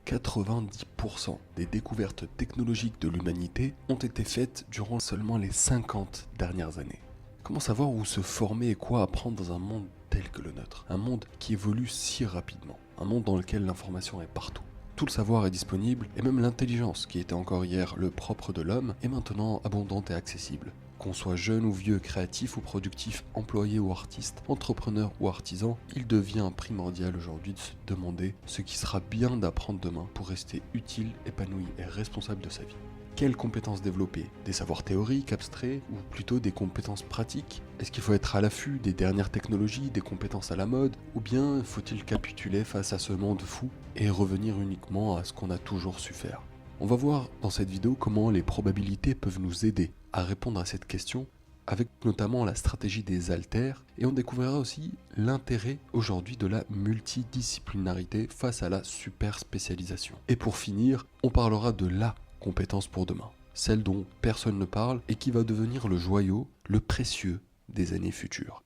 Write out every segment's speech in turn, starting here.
90% des découvertes technologiques de l'humanité ont été faites durant seulement les 50 dernières années. Comment savoir où se former et quoi apprendre dans un monde tel que le nôtre? Un monde qui évolue si rapidement, un monde dans lequel l'information est partout. Tout le savoir est disponible, et même l'intelligence, qui était encore hier le propre de l'homme, est maintenant abondante et accessible. Qu'on soit jeune ou vieux, créatif ou productif, employé ou artiste, entrepreneur ou artisan, il devient primordial aujourd'hui de se demander ce qui sera bien d'apprendre demain pour rester utile, épanoui et responsable de sa vie. Quelles compétences développer? Des savoirs théoriques, abstraits, ou plutôt des compétences pratiques? Est-ce qu'il faut être à l'affût des dernières technologies, des compétences à la mode? Ou bien faut-il capituler face à ce monde fou et revenir uniquement à ce qu'on a toujours su faire? On va voir dans cette vidéo comment les probabilités peuvent nous aider à répondre à cette question, avec notamment la stratégie des haltères, et on découvrira aussi l'intérêt aujourd'hui de la multidisciplinarité face à la super spécialisation. Et pour finir, on parlera de la compétence pour demain, celle dont personne ne parle et qui va devenir le joyau, le précieux des années futures.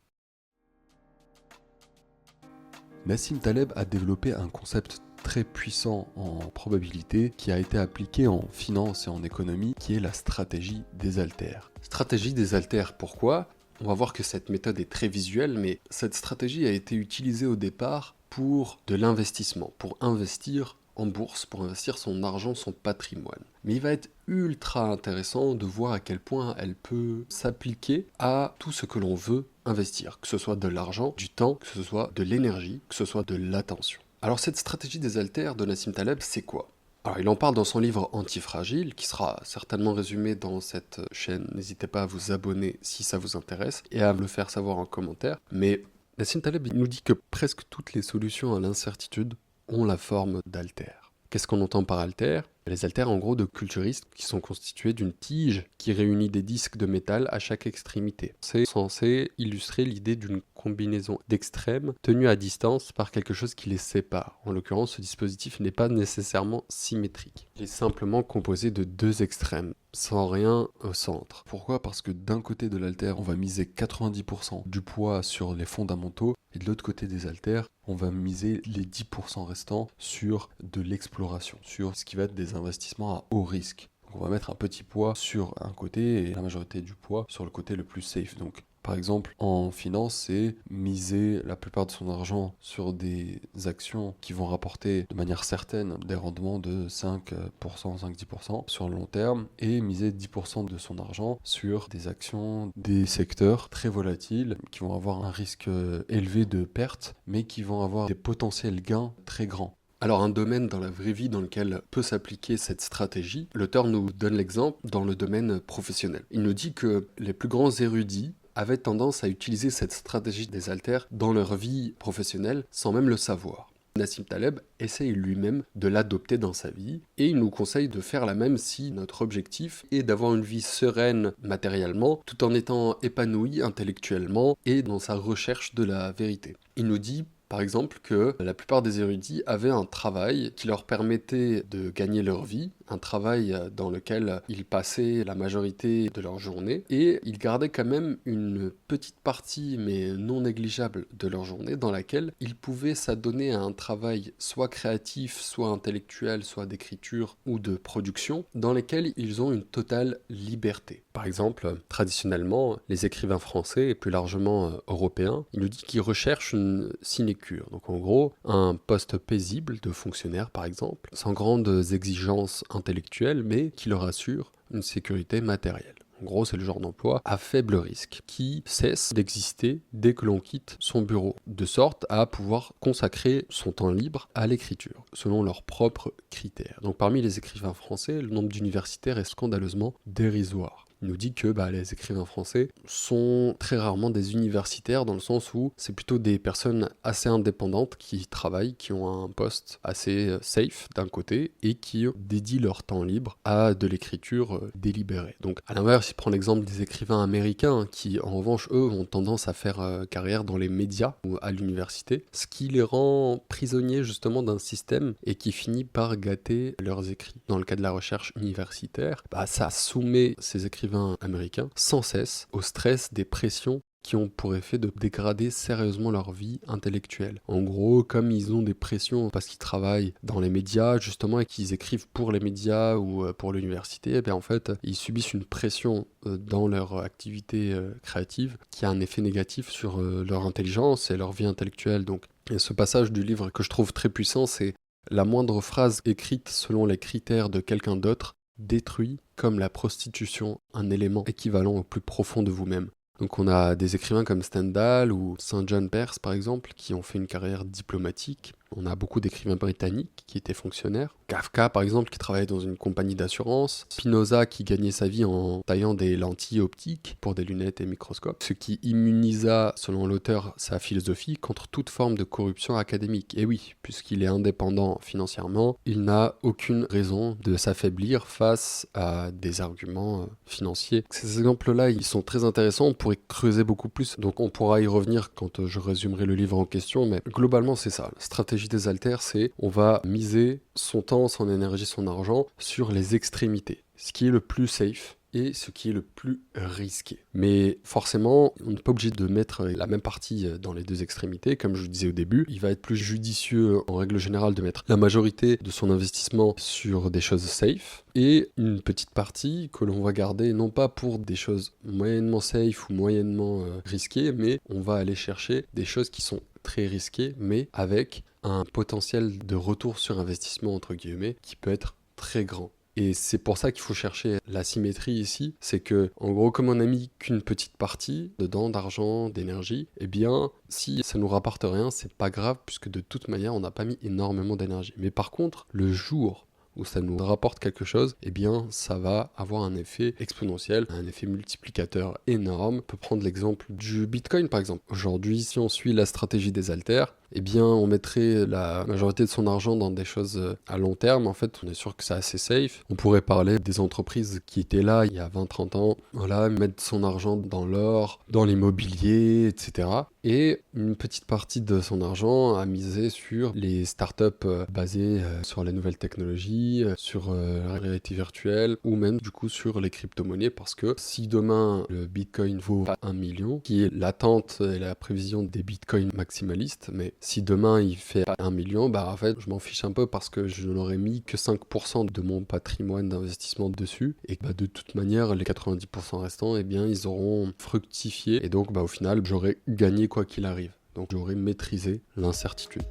Nassim Taleb a développé un concept très puissant en probabilité qui a été appliqué en finance et en économie, qui est la stratégie des haltères. Stratégie des haltères, pourquoi? On va voir que cette méthode est très visuelle, mais cette stratégie a été utilisée au départ pour de l'investissement, pour investir en bourse, pour investir son argent, son patrimoine. Mais il va être ultra intéressant de voir à quel point elle peut s'appliquer à tout ce que l'on veut investir, que ce soit de l'argent, du temps, que ce soit de l'énergie, que ce soit de l'attention. Alors cette stratégie des haltères de Nassim Taleb, c'est quoi? Alors il en parle dans son livre Antifragile, qui sera certainement résumé dans cette chaîne. N'hésitez pas à vous abonner si ça vous intéresse et à me le faire savoir en commentaire. Mais Nassim Taleb il nous dit que presque toutes les solutions à l'incertitude ont la forme d'haltères. Qu'est-ce qu'on entend par haltères? Les haltères en gros de culturistes qui sont constitués d'une tige qui réunit des disques de métal à chaque extrémité. C'est censé illustrer l'idée d'une combinaison d'extrêmes tenus à distance par quelque chose qui les sépare. En l'occurrence, ce dispositif n'est pas nécessairement symétrique. Il est simplement composé de deux extrêmes, sans rien au centre. Pourquoi? Parce que d'un côté de l'haltère, on va miser 90% du poids sur les fondamentaux, et de l'autre côté des haltères, on va miser les 10% restants sur de l'exploration, sur ce qui va être des investissements à haut risque. Donc on va mettre un petit poids sur un côté et la majorité du poids sur le côté le plus safe. Donc par exemple en finance, c'est miser la plupart de son argent sur des actions qui vont rapporter de manière certaine des rendements de 5%, 5-10% sur le long terme, et miser 10% de son argent sur des actions, des secteurs très volatiles qui vont avoir un risque élevé de perte, mais qui vont avoir des potentiels gains très grands. Alors un domaine dans la vraie vie dans lequel peut s'appliquer cette stratégie, l'auteur nous donne l'exemple dans le domaine professionnel. Il nous dit que les plus grands érudits avaient tendance à utiliser cette stratégie des haltères dans leur vie professionnelle sans même le savoir. Nassim Taleb essaye lui-même de l'adopter dans sa vie et il nous conseille de faire la même si notre objectif est d'avoir une vie sereine matériellement tout en étant épanoui intellectuellement et dans sa recherche de la vérité. Il nous dit par exemple que la plupart des érudits avaient un travail qui leur permettait de gagner leur vie, un travail dans lequel ils passaient la majorité de leur journée, et ils gardaient quand même une petite partie, mais non négligeable, de leur journée dans laquelle ils pouvaient s'adonner à un travail soit créatif, soit intellectuel, soit d'écriture ou de production, dans lesquels ils ont une totale liberté. Par exemple, traditionnellement, les écrivains français et plus largement européens, ils nous disent qu'ils recherchent une sinécure. Donc en gros, un poste paisible de fonctionnaire par exemple, sans grandes exigences intellectuelles, mais qui leur assure une sécurité matérielle. En gros, c'est le genre d'emploi à faible risque, qui cesse d'exister dès que l'on quitte son bureau, de sorte à pouvoir consacrer son temps libre à l'écriture, selon leurs propres critères. Donc parmi les écrivains français, le nombre d'universitaires est scandaleusement dérisoire. Il nous dit que les écrivains français sont très rarement des universitaires dans le sens où c'est plutôt des personnes assez indépendantes qui travaillent, qui ont un poste assez safe d'un côté et qui dédient leur temps libre à de l'écriture délibérée. Donc à l'inverse, il prend l'exemple des écrivains américains qui en revanche eux ont tendance à faire carrière dans les médias ou à l'université, ce qui les rend prisonniers justement d'un système et qui finit par gâter leurs écrits. Dans le cas de la recherche universitaire, ça soumet ces écrivains américains sans cesse au stress des pressions qui ont pour effet de dégrader sérieusement leur vie intellectuelle. En gros, comme ils ont des pressions parce qu'ils travaillent dans les médias justement et qu'ils écrivent pour les médias ou pour l'université, eh bien en fait, ils subissent une pression dans leur activité créative qui a un effet négatif sur leur intelligence et leur vie intellectuelle. Donc, et ce passage du livre que je trouve très puissant, c'est la moindre phrase écrite selon les critères de quelqu'un d'autre détruit, comme la prostitution, un élément équivalent au plus profond de vous-même. Donc on a des écrivains comme Stendhal ou Saint John Perse par exemple qui ont fait une carrière diplomatique. On a beaucoup d'écrivains britanniques qui étaient fonctionnaires. Kafka par exemple qui travaillait dans une compagnie d'assurance. Spinoza qui gagnait sa vie en taillant des lentilles optiques pour des lunettes et microscopes. Ce qui immunisa, selon l'auteur, sa philosophie contre toute forme de corruption académique. Et oui, puisqu'il est indépendant financièrement, il n'a aucune raison de s'affaiblir face à des arguments financiers. Ces exemples-là, ils sont très intéressants. On pourrait creuser beaucoup plus. Donc on pourra y revenir quand je résumerai le livre en question. Mais globalement, c'est ça. La stratégie des alters, c'est on va miser son temps, son énergie, son argent sur les extrémités. Ce qui est le plus safe et ce qui est le plus risqué. Mais forcément, on n'est pas obligé de mettre la même partie dans les deux extrémités. Comme je vous disais au début, il va être plus judicieux en règle générale de mettre la majorité de son investissement sur des choses safe et une petite partie que l'on va garder non pas pour des choses moyennement safe ou moyennement risquées, mais on va aller chercher des choses qui sont très risquées, mais avec un potentiel de retour sur investissement, entre guillemets, qui peut être très grand. Et c'est pour ça qu'il faut chercher la symétrie ici, c'est que, en gros, comme on n'a mis qu'une petite partie dedans d'argent, d'énergie, eh bien, si ça nous rapporte rien, c'est pas grave, puisque de toute manière, on n'a pas mis énormément d'énergie. Mais par contre, le jour où ça nous rapporte quelque chose, eh bien, ça va avoir un effet exponentiel, un effet multiplicateur énorme. On peut prendre l'exemple du Bitcoin, par exemple. Aujourd'hui, si on suit la stratégie des alters, eh bien, on mettrait la majorité de son argent dans des choses à long terme. En fait, on est sûr que c'est assez safe. On pourrait parler des entreprises qui étaient là il y a 20-30 ans. Voilà, mettre son argent dans l'or, dans l'immobilier, etc. Et une petite partie de son argent à miser sur les startups basées sur les nouvelles technologies, sur la réalité virtuelle ou même du coup sur les crypto-monnaies. Parce que si demain le Bitcoin vaut pas 1 million, qui est l'attente et la prévision des Bitcoins maximalistes, mais si demain il fait pas 1 million, bah en fait je m'en fiche un peu parce que je n'aurais mis que 5% de mon patrimoine d'investissement dessus et bah de toute manière les 90% restants, eh bien ils auront fructifié et donc bah au final j'aurais gagné quoi qu'il arrive. Donc j'aurais maîtrisé l'incertitude.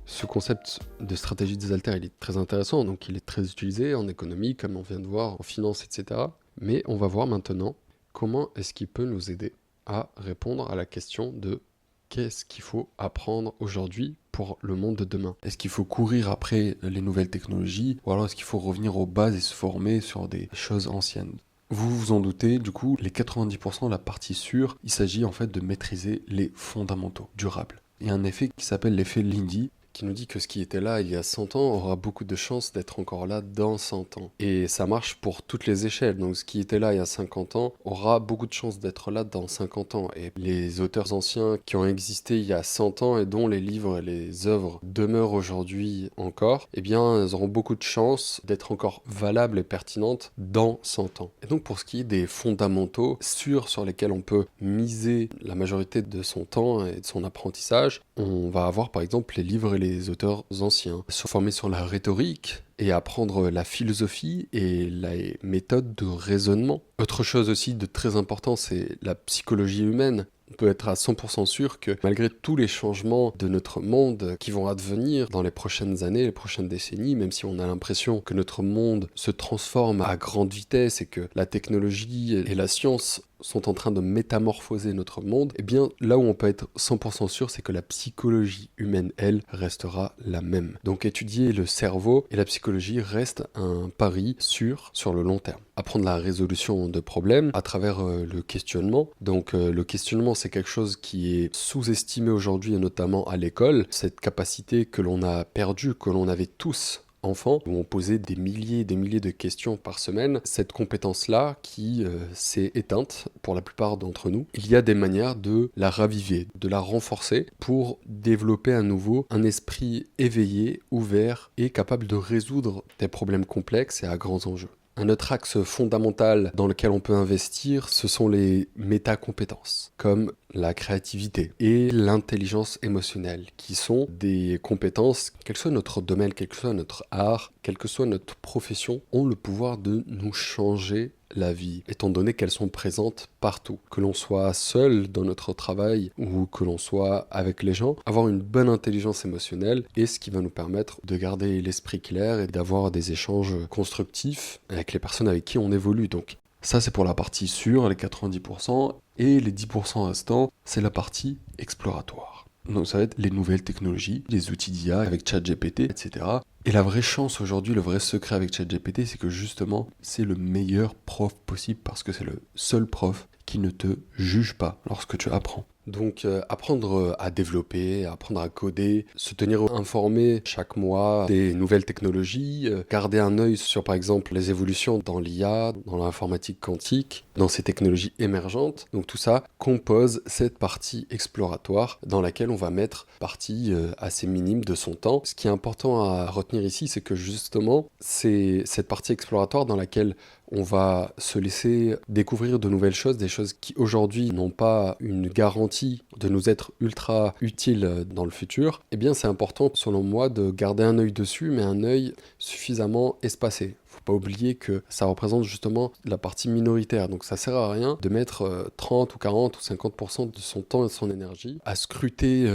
Ce concept de stratégie des alters, il est très intéressant, donc il est très utilisé en économie, comme on vient de voir, en finance, etc. Mais on va voir maintenant comment est-ce qu'il peut nous aider à répondre à la question de qu'est-ce qu'il faut apprendre aujourd'hui pour le monde de demain. Est-ce qu'il faut courir après les nouvelles technologies ou alors est-ce qu'il faut revenir aux bases et se former sur des choses anciennes? Vous vous en doutez, du coup, les 90% de la partie sûre, il s'agit en fait de maîtriser les fondamentaux durables. Il y a un effet qui s'appelle l'effet Lindy, qui nous dit que ce qui était là il y a 100 ans aura beaucoup de chances d'être encore là dans 100 ans. Et ça marche pour toutes les échelles. Donc ce qui était là il y a 50 ans aura beaucoup de chances d'être là dans 50 ans. Et les auteurs anciens qui ont existé il y a 100 ans et dont les livres et les œuvres demeurent aujourd'hui encore, eh bien elles auront beaucoup de chances d'être encore valables et pertinentes dans 100 ans. Et donc pour ce qui est des fondamentaux sûrs sur lesquels on peut miser la majorité de son temps et de son apprentissage, on va avoir par exemple les livres et les auteurs anciens, se former sur la rhétorique et apprendre la philosophie et les méthodes de raisonnement. Autre chose aussi de très important, c'est la psychologie humaine. On peut être à 100% sûr que malgré tous les changements de notre monde qui vont advenir dans les prochaines années, les prochaines décennies, même si on a l'impression que notre monde se transforme à grande vitesse et que la technologie et la science sont en train de métamorphoser notre monde, eh bien là où on peut être 100% sûr, c'est que la psychologie humaine, elle, restera la même. Donc étudier le cerveau et la psychologie reste un pari sûr sur le long terme. Apprendre la résolution de problèmes à travers le questionnement. Donc le questionnement, c'est quelque chose qui est sous-estimé aujourd'hui et notamment à l'école. Cette capacité que l'on a perdue, que l'on avait tous enfants, où on posait des milliers et des milliers de questions par semaine, cette compétence-là qui s'est éteinte pour la plupart d'entre nous, il y a des manières de la raviver, de la renforcer pour développer à nouveau un esprit éveillé, ouvert et capable de résoudre des problèmes complexes et à grands enjeux. Un autre axe fondamental dans lequel on peut investir, ce sont les métacompétences, comme la créativité et l'intelligence émotionnelle, qui sont des compétences, quel que soit notre domaine, quel que soit notre art, quelle que soit notre profession, ont le pouvoir de nous changer la vie, étant donné qu'elles sont présentes partout. Que l'on soit seul dans notre travail ou que l'on soit avec les gens, avoir une bonne intelligence émotionnelle est ce qui va nous permettre de garder l'esprit clair et d'avoir des échanges constructifs avec les personnes avec qui on évolue. Donc ça, c'est pour la partie sûre, les 90%, et les 10% restants, c'est la partie exploratoire. Donc ça va être les nouvelles technologies, les outils d'IA avec ChatGPT, etc. Et la vraie chance aujourd'hui, le vrai secret avec ChatGPT, c'est que justement, c'est le meilleur prof possible parce que c'est le seul prof qui ne te juge pas lorsque tu apprends. Donc apprendre à développer, apprendre à coder, se tenir informé chaque mois des nouvelles technologies, garder un œil sur par exemple les évolutions dans l'IA, dans l'informatique quantique, dans ces technologies émergentes. Donc tout ça compose cette partie exploratoire dans laquelle on va mettre partie assez minime de son temps. Ce qui est important à retenir ici, c'est que justement, c'est cette partie exploratoire dans laquelle on va se laisser découvrir de nouvelles choses, des choses qui aujourd'hui n'ont pas une garantie de nous être ultra utiles dans le futur. Eh bien, c'est important, selon moi, de garder un œil dessus, mais un œil suffisamment espacé. Faut pas oublier que ça représente justement la partie minoritaire, donc ça sert à rien de mettre 30 ou 40 ou 50% de son temps et de son énergie à scruter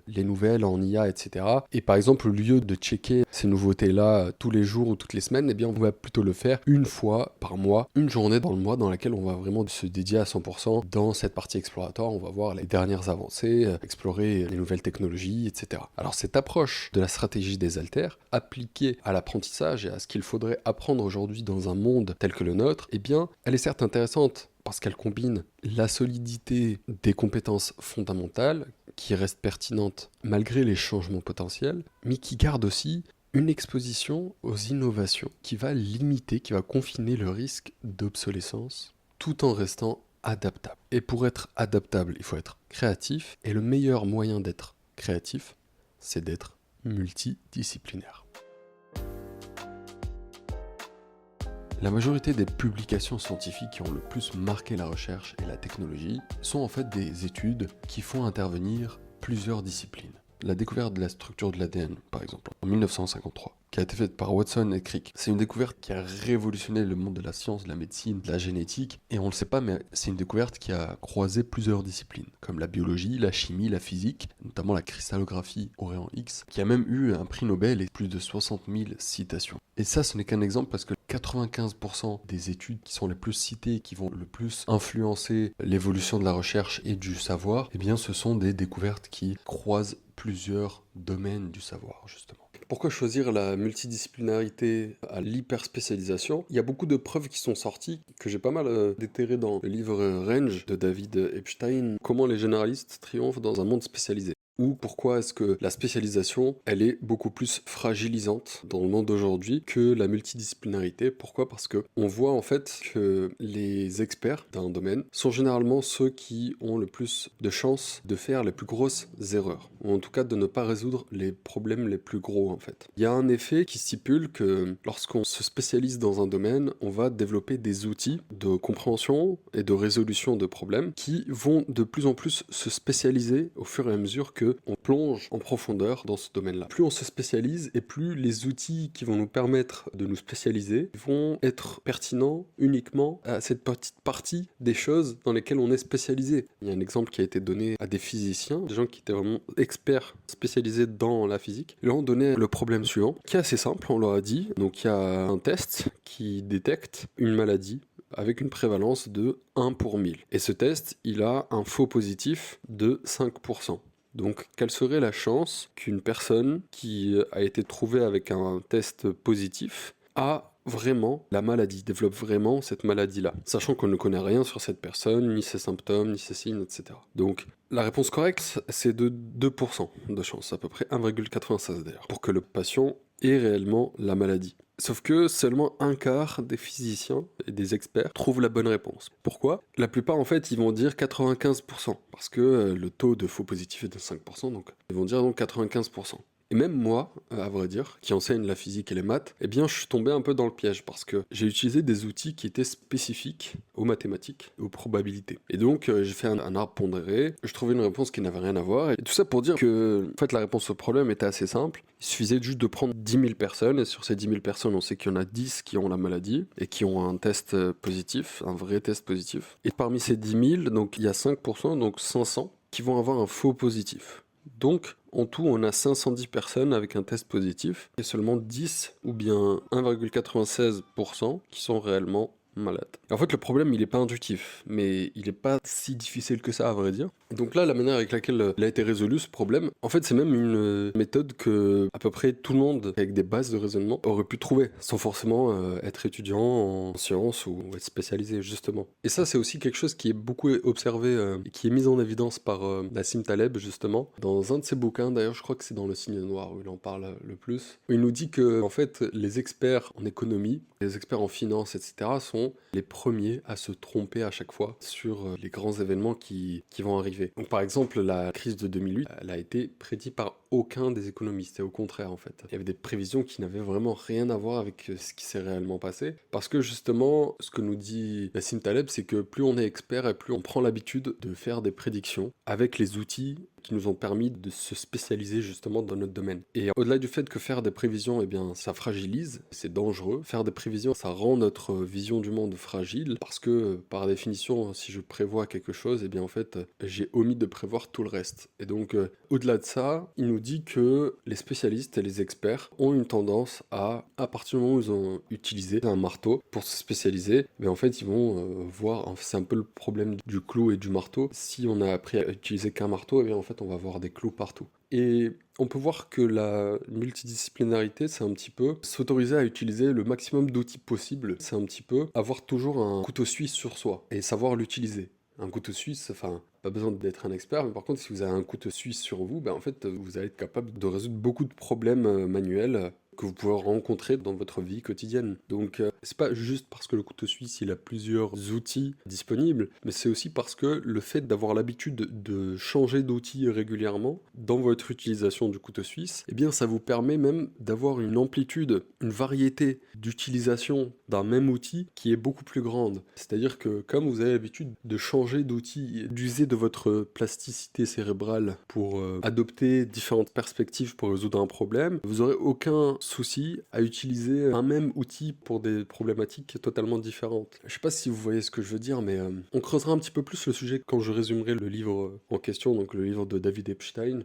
les nouvelles en IA, etc. Et par exemple, au lieu de checker ces nouveautés-là tous les jours ou toutes les semaines, eh bien on va plutôt le faire une fois par mois, une journée dans le mois dans laquelle on va vraiment se dédier à 100% dans cette partie exploratoire. On va voir les dernières avancées, explorer les nouvelles technologies, etc. Alors cette approche de la stratégie des haltères, appliquée à l'apprentissage et à ce qu'il faudrait apprendre aujourd'hui dans un monde tel que le nôtre, eh bien, elle est certes intéressante parce qu'elle combine la solidité des compétences fondamentales qui restent pertinentes malgré les changements potentiels, mais qui garde aussi une exposition aux innovations qui va limiter, qui va confiner le risque d'obsolescence tout en restant adaptable. Et pour être adaptable, il faut être créatif, et le meilleur moyen d'être créatif, c'est d'être multidisciplinaire. La majorité des publications scientifiques qui ont le plus marqué la recherche et la technologie sont en fait des études qui font intervenir plusieurs disciplines. La découverte de la structure de l'ADN, par exemple, en 1953, qui a été faite par Watson et Crick. C'est une découverte qui a révolutionné le monde de la science, de la médecine, de la génétique, et on ne le sait pas, mais c'est une découverte qui a croisé plusieurs disciplines, comme la biologie, la chimie, la physique, notamment la cristallographie au rayon X, qui a même eu un prix Nobel et plus de 60 000 citations. Et ça, ce n'est qu'un exemple parce que 95% des études qui sont les plus citées, qui vont le plus influencer l'évolution de la recherche et du savoir, eh bien, ce sont des découvertes qui croisent plusieurs domaines du savoir, justement. Pourquoi choisir la multidisciplinarité à l'hyperspécialisation? Il y a beaucoup de preuves qui sont sorties, que j'ai pas mal déterrées dans le livre Range de David Epstein, comment les généralistes triomphent dans un monde spécialisé. Ou pourquoi est-ce que la spécialisation, elle est beaucoup plus fragilisante dans le monde d'aujourd'hui que la multidisciplinarité? Pourquoi? Parce que on voit en fait que les experts d'un domaine sont généralement ceux qui ont le plus de chances de faire les plus grosses erreurs, ou en tout cas de ne pas résoudre les problèmes les plus gros en fait. Il y a un effet qui stipule que lorsqu'on se spécialise dans un domaine, on va développer des outils de compréhension et de résolution de problèmes qui vont de plus en plus se spécialiser au fur et à mesure que on plonge en profondeur dans ce domaine-là. Plus on se spécialise et plus les outils qui vont nous permettre de nous spécialiser vont être pertinents uniquement à cette petite partie des choses dans lesquelles on est spécialisé. Il y a un exemple qui a été donné à des physiciens, des gens qui étaient vraiment experts spécialisés dans la physique. Ils leur ont donné le problème suivant, qui est assez simple, on leur a dit, donc il y a un test qui détecte une maladie avec une prévalence de 1 pour 1000. Et ce test, il a un faux positif de 5%. Donc, quelle serait la chance qu'une personne qui a été trouvée avec un test positif a vraiment la maladie, développe vraiment cette maladie-là, sachant qu'on ne connaît rien sur cette personne, ni ses symptômes, ni ses signes, etc. Donc, la réponse correcte, c'est de 2% de chance, à peu près 1,96 d'ailleurs, pour que le patient ait réellement la maladie. Sauf que seulement un quart des physiciens et des experts trouvent la bonne réponse. Pourquoi? La plupart, en fait, ils vont dire 95%, parce que le taux de faux positif est de 5%, donc ils vont dire donc 95%. Et même moi, à vrai dire, qui enseigne la physique et les maths, eh bien je suis tombé un peu dans le piège parce que j'ai utilisé des outils qui étaient spécifiques aux mathématiques et aux probabilités. Et donc j'ai fait un arbre pondéré, je trouvais une réponse qui n'avait rien à voir. Et tout ça pour dire que en fait, la réponse au problème était assez simple. Il suffisait juste de prendre 10 000 personnes, et sur ces 10 000 personnes, on sait qu'il y en a 10 qui ont la maladie et qui ont un test positif, un vrai test positif. Et parmi ces 10 000, donc il y a 5%, donc 500, qui vont avoir un faux positif. Donc, en tout, on a 510 personnes avec un test positif et seulement 10 ou bien 1,96% qui sont réellement malades. Et en fait, le problème, il n'est pas intuitif, mais il n'est pas si difficile que ça, à vrai dire. Et donc là, la manière avec laquelle il a été résolu, ce problème, en fait, c'est même une méthode que à peu près tout le monde, avec des bases de raisonnement, aurait pu trouver, sans forcément être étudiant en sciences ou être spécialisé, justement. Et ça, c'est aussi quelque chose qui est beaucoup observé et qui est mis en évidence par Nassim Taleb, justement. Dans un de ses bouquins, d'ailleurs, je crois que c'est dans Le Signe Noir où il en parle le plus, où il nous dit que, en fait, les experts en économie, les experts en finance, etc., sont les premiers à se tromper à chaque fois sur les grands événements qui vont arriver. Donc par exemple, la crise de 2008, elle a été prédite par aucun des économistes, et au contraire en fait. Il y avait des prévisions qui n'avaient vraiment rien à voir avec ce qui s'est réellement passé, parce que justement, ce que nous dit Nassim Taleb, c'est que plus on est expert et plus on prend l'habitude de faire des prédictions avec les outils qui nous ont permis de se spécialiser justement dans notre domaine. Et au-delà du fait que faire des prévisions, eh bien, ça fragilise, c'est dangereux. Faire des prévisions, ça rend notre vision du monde fragile, parce que par définition, si je prévois quelque chose, eh bien en fait, j'ai omis de prévoir tout le reste. Et donc, au-delà de ça, il nous dit que les spécialistes et les experts ont une tendance à partir du moment où ils ont utilisé un marteau pour se spécialiser, mais en fait, ils vont voir, c'est un peu le problème du clou et du marteau. Si on a appris à utiliser qu'un marteau, eh bien en fait, on va avoir des clous partout. Et on peut voir que la multidisciplinarité, c'est un petit peu s'autoriser à utiliser le maximum d'outils possibles. C'est un petit peu avoir toujours un couteau suisse sur soi et savoir l'utiliser. Un couteau suisse, enfin, pas besoin d'être un expert, mais par contre, si vous avez un couteau suisse sur vous, ben en fait, vous allez être capable de résoudre beaucoup de problèmes manuels que vous pouvez rencontrer dans votre vie quotidienne. Donc, c'est pas juste parce que le couteau suisse, il a plusieurs outils disponibles, mais c'est aussi parce que le fait d'avoir l'habitude de changer d'outils régulièrement dans votre utilisation du couteau suisse, eh bien, ça vous permet même d'avoir une amplitude, une variété d'utilisation d'un même outil qui est beaucoup plus grande. C'est-à-dire que comme vous avez l'habitude de changer d'outil, d'user de votre plasticité cérébrale pour adopter différentes perspectives pour résoudre un problème, vous n'aurez aucun souci à utiliser un même outil pour des problématiques totalement différentes. Je sais pas si vous voyez ce que je veux dire, mais on creusera un petit peu plus le sujet quand je résumerai le livre en question, donc le livre de David Epstein.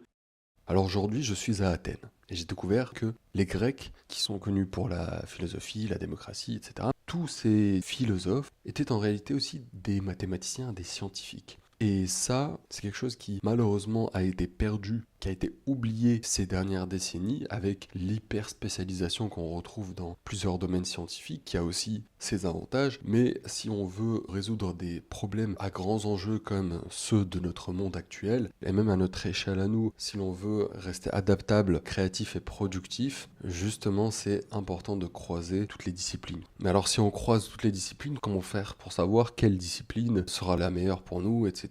Alors aujourd'hui, je suis à Athènes et j'ai découvert que les Grecs, qui sont connus pour la philosophie, la démocratie, etc., tous ces philosophes étaient en réalité aussi des mathématiciens, des scientifiques. Et ça, c'est quelque chose qui malheureusement a été perdu, qui a été oublié ces dernières décennies avec l'hyper-spécialisation qu'on retrouve dans plusieurs domaines scientifiques, qui a aussi ses avantages. Mais si on veut résoudre des problèmes à grands enjeux comme ceux de notre monde actuel, et même à notre échelle à nous, si l'on veut rester adaptable, créatif et productif, justement c'est important de croiser toutes les disciplines. Mais alors si on croise toutes les disciplines, comment faire pour savoir quelle discipline sera la meilleure pour nous, etc.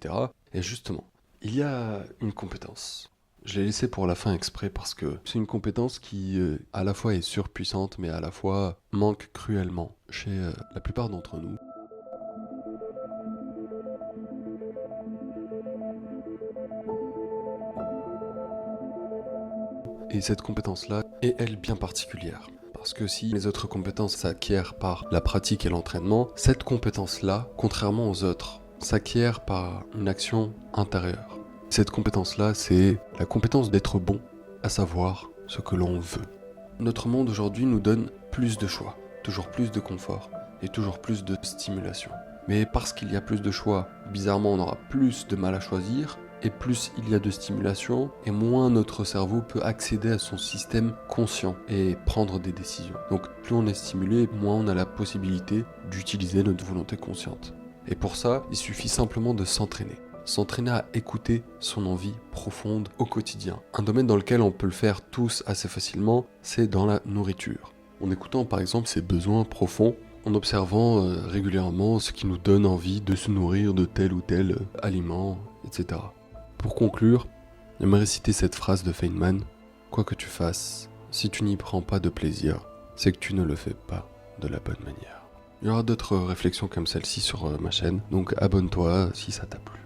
Et justement, il y a une compétence. Je l'ai laissée pour la fin exprès parce que c'est une compétence qui à la fois est surpuissante mais à la fois manque cruellement chez la plupart d'entre nous. Et cette compétence-là est elle bien particulière. Parce que si les autres compétences s'acquièrent par la pratique et l'entraînement, cette compétence-là, contrairement aux autres, s'acquiert par une action intérieure. Cette compétence-là, c'est la compétence d'être bon à savoir ce que l'on veut. Notre monde aujourd'hui nous donne plus de choix, toujours plus de confort et toujours plus de stimulation. Mais parce qu'il y a plus de choix, bizarrement on aura plus de mal à choisir, et plus il y a de stimulation, et moins notre cerveau peut accéder à son système conscient et prendre des décisions. Donc plus on est stimulé, moins on a la possibilité d'utiliser notre volonté consciente. Et pour ça, il suffit simplement de s'entraîner. S'entraîner à écouter son envie profonde au quotidien. Un domaine dans lequel on peut le faire tous assez facilement, c'est dans la nourriture. En écoutant par exemple ses besoins profonds, en observant régulièrement ce qui nous donne envie de se nourrir de tel ou tel aliment, etc. Pour conclure, j'aimerais citer cette phrase de Feynman, « quoi que tu fasses, si tu n'y prends pas de plaisir, c'est que tu ne le fais pas de la bonne manière. Il y aura d'autres réflexions comme celle-ci sur ma chaîne, donc abonne-toi si ça t'a plu.